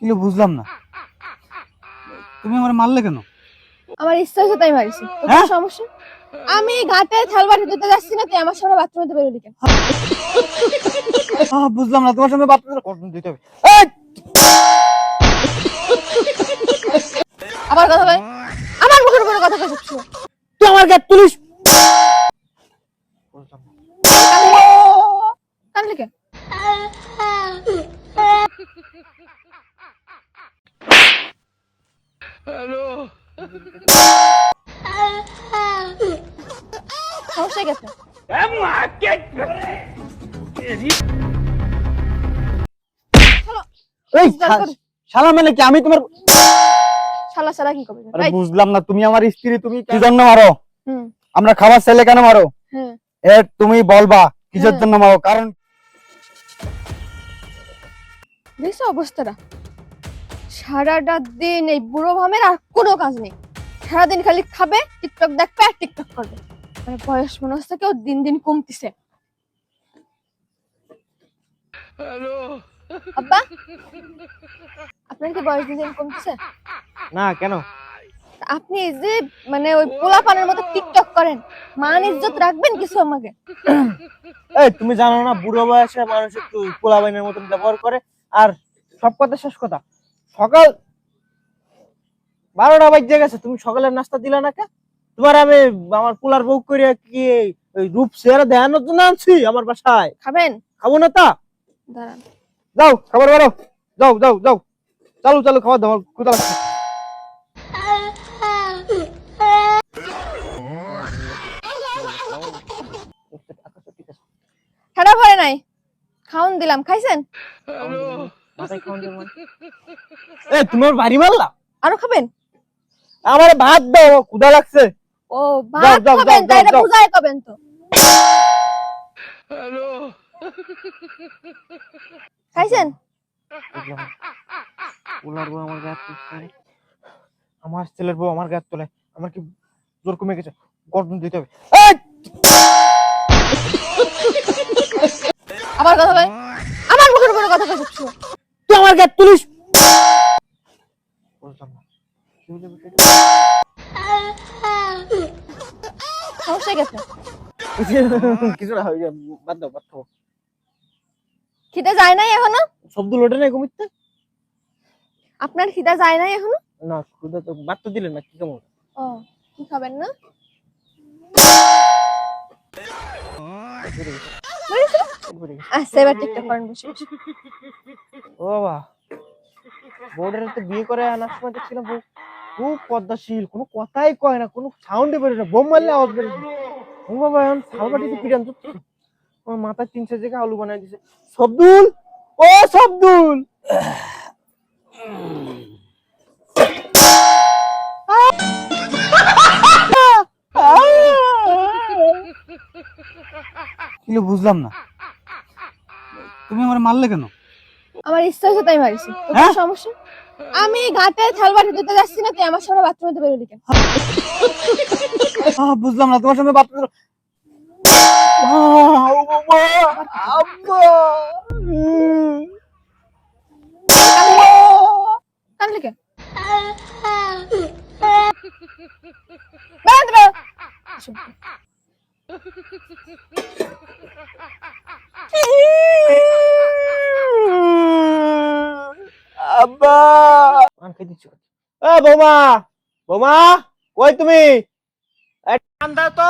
কিন্তু বুঝলাম না, তুমি আমার মারলে কেন? আমার ইচ্ছা হচ্ছে তাই মারিছি। তো হ্যাঁ? সমস্যা? আমি ঘাটে থালবাটি ধুতে যাচ্ছি না, তুই আমার সামনে বাথরুমে বেরোলি কেন? বুঝলাম না, তোমার সঙ্গে বাথরুমে কর্দম দিতে হবে। এই! আবার কথা কয়, আমার মুখের উপরে কথা কয় সবসময়। তুই আমার গায়ে তুলিস। বুঝলাম না। কান্দলি কেন? সমস্যা কি আপনার? এই বুঝদার কর। শালা মানে কি? আমি তোমার শালা শালা কি করবে? আরে রাইট। বুঝলাম না, তুমি আমার স্ত্রী, তুমি কি জন্য মারো? হুম। আমরা খাবার ছেলে কেন মারো? হ্যাঁ। তুমি বলবা কিসের হ্যাঁ। জন্য মারো? কারণ দেখছো অবস্থাটা? সারাটা দিন এই বুড়ো ভামের আর কোনো কাজ নেই। সারাদিন খালি খাবে, টিকটক দেখবে আর টিকটক করবে। মানে বয়স মনে হচ্ছে কেউ দিন দিন কমতিছে। আব্বা, আপনার কি বয়স দিন দিন কমতিছে? না কেন? আপনি এই যে মানে ওই পোলাপানের মতো টিকটক করেন, মান ইজ্জত রাখবেন কিছু আমাকে? এই তুমি জানো না, বুড়ো বয়সে মানুষ একটু পোলাবাইনের মতন ব্যবহার করে। আর সব কথা শেষ কথা, সকাল 12টা বাজে গেছে, তুমি সকালের নাস্তা দিলা না কে? তোমার আমি আমার পোলার বউ করে কি ওই রূপ চেহারা দেখানোর জন্য আনছি আমার বাসায়? খাবেন? খাবো না তা? দাঁড়ান। যাও খাবার বাড়ো, যাও যাও যাও, চালু চালু খাবার দাও, আমার ক্ষুধা লাগছে। ঠাড়া পড়ে নাই, খাওন দিলাম, খাইছেন? এ তুমি আমার বাড়ি মারলা? আরো খাবেন? আমার ভাত দাও, ক্ষুধা লাগছে। ও ভাত যাও, খাবেন, যাও, তাই এটা যাও। বুঝাই খাবেন তো। খাইছেন? পোলার বউ আমার গায়ে তুলছে, আমার ছেলের বউ আমার গায়ে তোলে, আমার কি জোর কমে গেছে? গর্দন দিতে হবে। এই! আবার কথা কয়, আমার মুখের উপরে কথা কয় সবসময়। তুই আমার গায়ে তুলিস। বুঝলাম না। কি বলে বিষয়টা? সমস্যা কি আপনার? কিছু না, বাদ দাও, বাদ দাও। খিদে যায় নাই এখনো? শব্দ লোটে নাই ঘুমিতে? আপনার খিদে যায় নাই এখনো? না, ক্ষুধা তো বাদ তো দিলেন না, কি কেমন? ও, কি খাবেন না? আচ্ছা, এবার টিকটক করেন বসে বসে। ও বাবা, বউডারে তো বিয়ে করে আনার সময় দেখছিলাম বউ খুব পদ্মাশীল, কোনো কথাই কয় না, কোনো সাউন্ডে বেরোয় না, বোম মারলে আওয়াজ বেরোয় না। ও বাবা, এখন শালবাটিতে পিটান তো আমার মাথায় 3-4 জায়গায় আলু বানাই দিছে। শব্দুল, ও শব্দুল! কিন্তু বুঝলাম না, তুমি আমার মারলে কেন? আমার ইচ্ছা হচ্ছে তাই মারিছি। তো হ্যাঁ? সমস্যা? আমি ঘাটে থালবাটি ধুতে যাচ্ছি না, তুই আমার সামনে বাথরুমে বেরোলি কেন? বুঝলাম না, তোমার সঙ্গে বাথরুমে আব্বা! কান্দলি কেন? বেরোতে বেরো। আসুন। আব্বা! পান খাই দিচ্ছ। এ বৌমা! বৌমা! কই তুমি? টান দাও তো।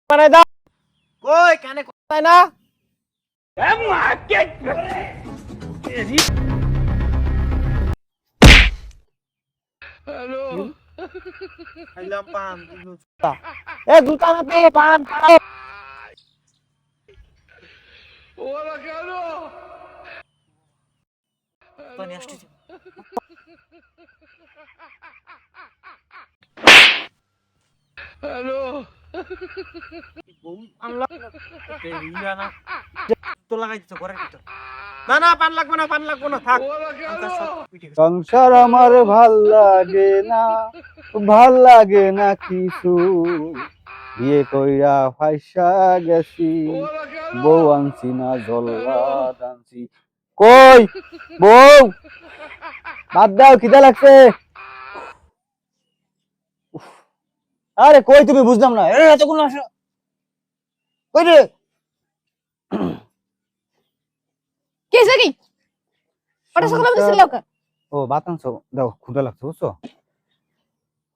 মানে দাও। কই কানে কোথায় না? খাইলাম পান, জুতা। এ জুতা না পে পান খাও। পানি আসছে। আল্লাহ তেরিয়া না। তো লাগাই দিছো ঘরের ভিতর। না না, পান লাগবে না, পান লাগবে না, থাক। সংসার আমার ভাল লাগে না, ভাল লাগে না কিছু, বিয়ে কইরা ফাইসা গেছি, বউ আনছি না জল্লাদ আনছি। কই বউ? বাদ দাও, খিদা লাগছে। উফ, আরে কই তুমি, বুঝলাম না। এতক্ষণ আসো কই রে? কি হয়েছে কি? ওটা সকালে বলতেছিল ওকে। ও ভাত আনছো, দাও, ক্ষুধা লাগছে বুঝছো।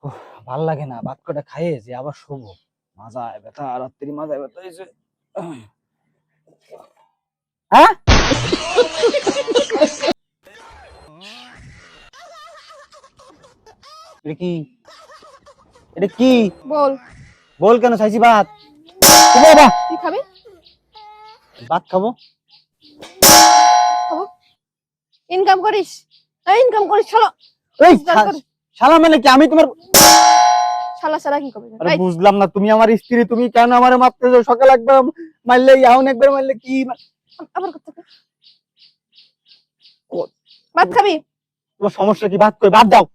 উফ, ভাল লাগে না, ভাত কটা খাইয়ে যে আবার শোবো। মাজা ব্যথা, রাত্রি মাজা ব্যথা হয়েছে। হ্যাঁ, এটা কি? এটা কি? বল বল কেন চাইছি ভাত। ও বাবা, তুই খাবি? ভাত খাবো। খাবো। ইনকাম করিস, ইনকাম করিস শালা। এই রোজগার করিস। শালা মানে কি? আমি তোমার, শালা শালা কি করবি? আরে বুঝলাম না, তুমি আমার স্ত্রী, তুমি কেন আমারে মারতেছো? সকাল একবার মারলে, এখন একবার মারলে কি? আবার কথা কই। ভাত খাবি? তোমার সমস্যা কি? ভাত কই, ভাত দাও।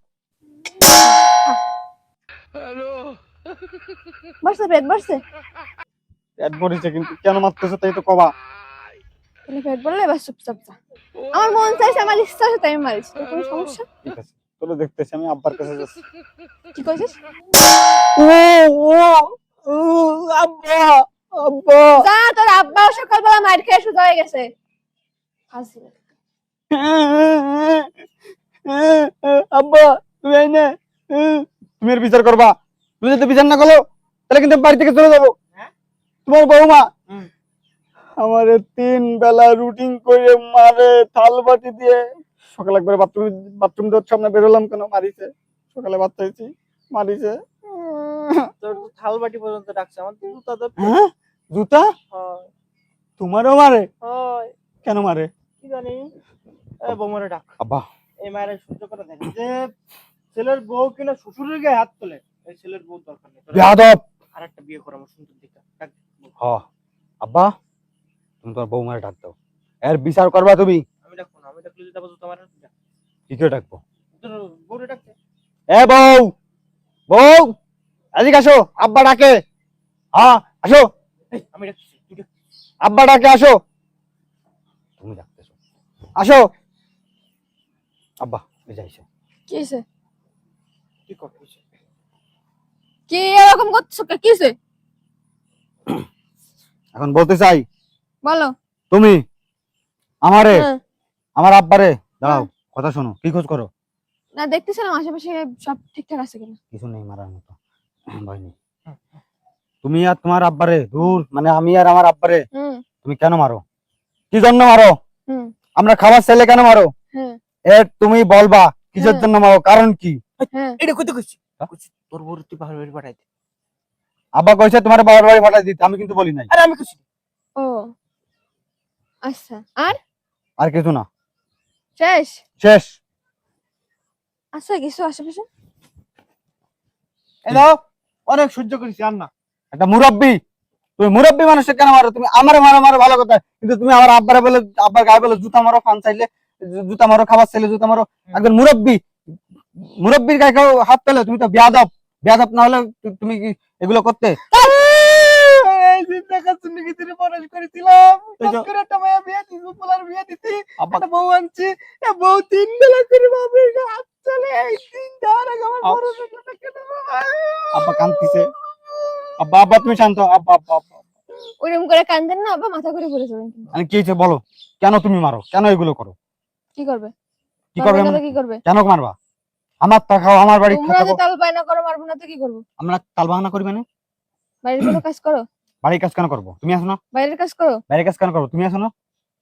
বাড়ছে পেট বাড়ছে? পেট ভরেছে, কিন্তু কেন মারতেছো তাই তো কবা। তাহলে পেট বললে এবার চুপচাপ যা। আমার মন চাইছে, আমার ইচ্ছা আছে তাই আমি মারিস, তোর কোনো সমস্যা? ঠিক আছে, চলো দেখতেছি, আমি আব্বার কাছে যাচ্ছি। কি কইছিস? ও ও ও, আব্বা, আব্বা, যা, তোর আব্বা সকালবেলা মাইর খেয়ে সুজা হয়ে গেছে। হাসি। আব্বা, তুমি আইনে, তুমি এর বিচার করবা। তুমি যদি বিচার না করো তাহলে কিন্তু আমি বাড়ি থেকে চলে যাবো। তোমার বৌমা আমার 3 বেলা রুটিন করে মারে, থাল বাটি দিয়ে। সকালে একবার বাথরুম দেওয়ার সামনে বেরোলাম কেন, মারিছে। সকালে ভাত খাইছি, মারিছে। তোর তো থাল বাটি পর্যন্ত ডাকছে, আমার তো জুতা তো হ্যাঁ, জুতা? হয় তোমারও মারে? হয় কেন মারে? কি জানি। এ বৌমারে ডাক। আব্বা, এই মায়ের সহ্য করে দেয় না। যে ছেলের বউ কিনা শ্বশুরের গায়ে হাত তোলে, এই ছেলের বউ দরকার নেই। বেয়াদব। আর একটা বিয়ে করা আমার সুন্দর দিকটা ডাক। হ, আব্বা, তুমি তোমার বৌমারে ডাক দাও, এর বিচার করবা তুমি। আমি ডাকবো না, আমি ডাকলে যদি আবার জুতা মারে ডাক। কি করে ডাকবো? তোর বউরে ডাকতে। এ বউ, বউ, এদিকে আসো, আব্বা ডাকে। হ্যাঁ, আসো, এই, আমি ডাকছি, তুই ডাক। আব্বা ডাকে, আসো। তুমি ডাকতেছো, আসো। আব্বা, এই যাইছে। কি হয়েছে? কি করছিস? কি এরকম করছো? কি হয়েছে এখন বলতে চাই, বলো। তুমি আমারে, হ্যাঁ। আমার আব্বারে, দাঁড়াও, কথা শোনো, কি খোঁজ করো? না, দেখতেছিলাম আশেপাশে সব ঠিকঠাক আছে কিনা। কিছু নেই মারার মতো, ভয় নেই। তুমি আর তোমার আব্বারে, দূর মানে আমি আর আমার আব্বারে হুম তুমি কেন মারো? কি জন্য মারো? হুম আমরা খাবার চাইলে কেন মারো? হ্যাঁ তুমি বলবা কিসের হ্যাঁ। জন্য মারো, কারণ কি? হ্যাঁ। এটা কইতে কইছি। হ্যাঁ? কইছি তোর বউরে তুই বাহির বাড়ি পাঠাই দে। আব্বা কইছে তোমার বাবার বাড়ি পাঠাই দিতে, আমি কিন্তু বলি নাই। আরে আমি কইছি। ও আচ্ছা, আর আর কিছু না, শেষ? শেষ। আছে কিছু আশেপাশে? এই দাও, অনেক সহ্য করেছি আর না। একটা মুরব্বি, তুমি মুরব্বি মানুষকে কেন মারো? তুমি আমার মারো, মারো ভালো কথা, কিন্তু তুমি আমার আব্বারে বলে, আব্বার গায়ে বলে জুতা মারো, পান চাইলে জুতা মারো, খাবার চাইলে জুতা মারো। একজন মুরব্বি, মুরব্বির গায়ে কেউ হাত পেলে তুমি তো বেয়াদব। বেয়াদব না হলে তুমি কি এগুলো করতে? এই যে টাকা শুনে কি তুই পড়াশ করেছিলাম, এই যে- টাকা করে একটা মায়া বিয়ে দিছি, পোলার বিয়ে দিছি, আব্বা, একটা বউ আনছি, এ বউ 3 বেলা করে বাপের গায়ে হাত চলে, এই 3 দেওয়ার আগে আমার বড় বেটাটা কেন বাবা? আব্বা কাঁদতেছে। আব্বা, আব্বা তুমি শান্ত হও। আব্বা, আব্বা, আব্বা, ওরকম করে কান্দেন না, আবার মাথা করে পড়ে যাবেন কিন্তু। মানে কি হয়েছে বলো, কেন তুমি মারো, কেন এগুলো করো? কি করবে? কি করবে মারবে না মানে? তো কি করবে? কেন মারবা? আমার তা খাও, আমার বাড়ি তোমরা খাবো। যে তাল বায়না করো, মারবো না তো কি করবো? আমরা তাল বাহানা করি মানে? বাইরের কোনো কাজ করো? বাড়ির কাজ কেন করবো? তুমি আসো না? বাইরের কাজ করো? বাড়ির কাজ কেন করবো? তুমি আসো না?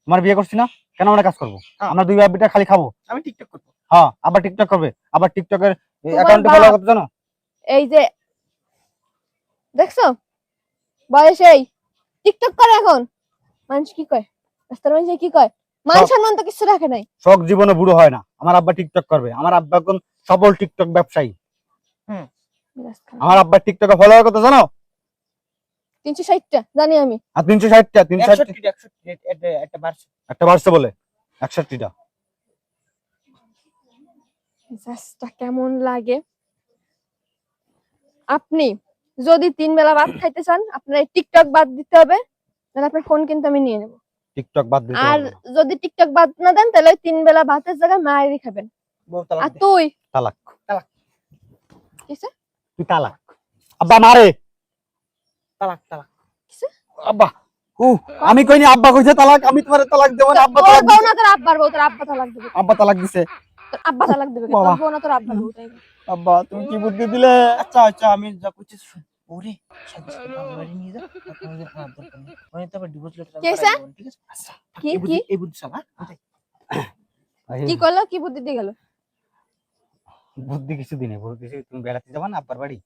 তোমার বিয়ে করছি না, কেন আমরা কাজ করবো? হ্যাঁ। আমরা দুই বাপিটা খালি খাবো। আমি টিকটক করবো। হ্যাঁ, আবার টিকটক করবে, আবার টিকটকের তোমার অ্যাকাউন্টে বাপ- ফলো করতে জানো? এই যে দেখছো, বয়স এই টিকটক করে এখন। মানুষ কি কয়, রাস্তার মানুষ কি কয়? মান সব- সম্মান তো কিছু রাখে নাই। শখ জীবনে বুড়ো হয় না। আমার আব্বা টিকটক করবে, আমার আব্বা এখন সফল টিকটক ব্যবসায়ী। আমার আব্বা টিকটকে ফলো করতে জানো? 360টা জানি আমি। আর 360টা, 360 61 একটা বাড়ছে। একটা বাড়ছে বলে 61টা। জাস্টটা কেমন লাগে? আপনি যদি 3 বেলা ভাত খাইতে চান, আপনার এই টিকটক বাদ দিতে হবে, তাহলে আপনার ফোন কিন্তু আমি নিয়ে নেব। টিকটক বাদ দিতে আর পারবো না। যদি টিকটক বাদ না দেন, তাহলে ওই 3 বেলা ভাতের জায়গায় মায়েরই খাবেন। বউ তালাক আর দে। তুই তালাক কিসে তুই তালাক আব্বা মারে তালাক তালাক আব্বা আমি কইনি আব্বা কইছে তালাক আমি তোমার তালাক দেব না আব্বা তোর তালাক বউ দিছে না তোর আব্বার বউ, তোর আব্বা তালাক দেবে। আব্বা তালাক দিছে তোর আব্বা তালাক দেবে কেন? বাবা। তোর বউ না তোর আব্বার বউ, তাই না? আব্বা তুমি কি বুদ্ধি দিলে আচ্ছা আচ্ছা আমি যা করছি শুন ওরে সাজিসকে বাবার বাড়ি নিয়ে যা তারপর ওদের আর দরকার নেই ওরে তো আবার ডিভোর্স লেটার কে স্যার? ঠিক আছে আচ্ছা কি এই বুদ্ধি সব হ্যাঁ কি করলো, কি বুদ্ধি দিয়ে গেল? বুদ্ধি কিছু দিনে বলতেছি তুমি বেড়াতে যাবা না আব্বার বাড়ি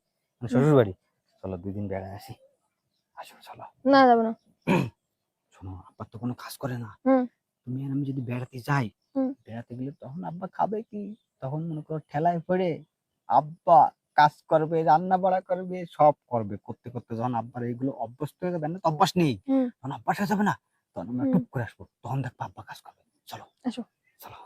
শ্বশুর বাড়ি চলো 2 দিন বেড়ায় আসি আসো চলো না যাবো না। শোনো আব্বা তো কোনো কাজ করে না হুম। তুমি আর আমি যদি বেড়াতে যাই হুম। বেড়াতে গেলে তখন আব্বা খাবে কি তখন মনে করো ঠেলায় পড়ে আব্বা কাজ করবে রান্না বাড়া করবে সব করবে করতে করতে যখন আব্বার এইগুলো অভ্যস্ত হয়ে যাবে না তো অভ্যাস নেই হুম। তখন অভ্যাস হয়ে যাবে না তখন আমরা হুম। টুক করে আসবো তখন দেখবো আব্বা কাজ করবে চলো আসো। চলো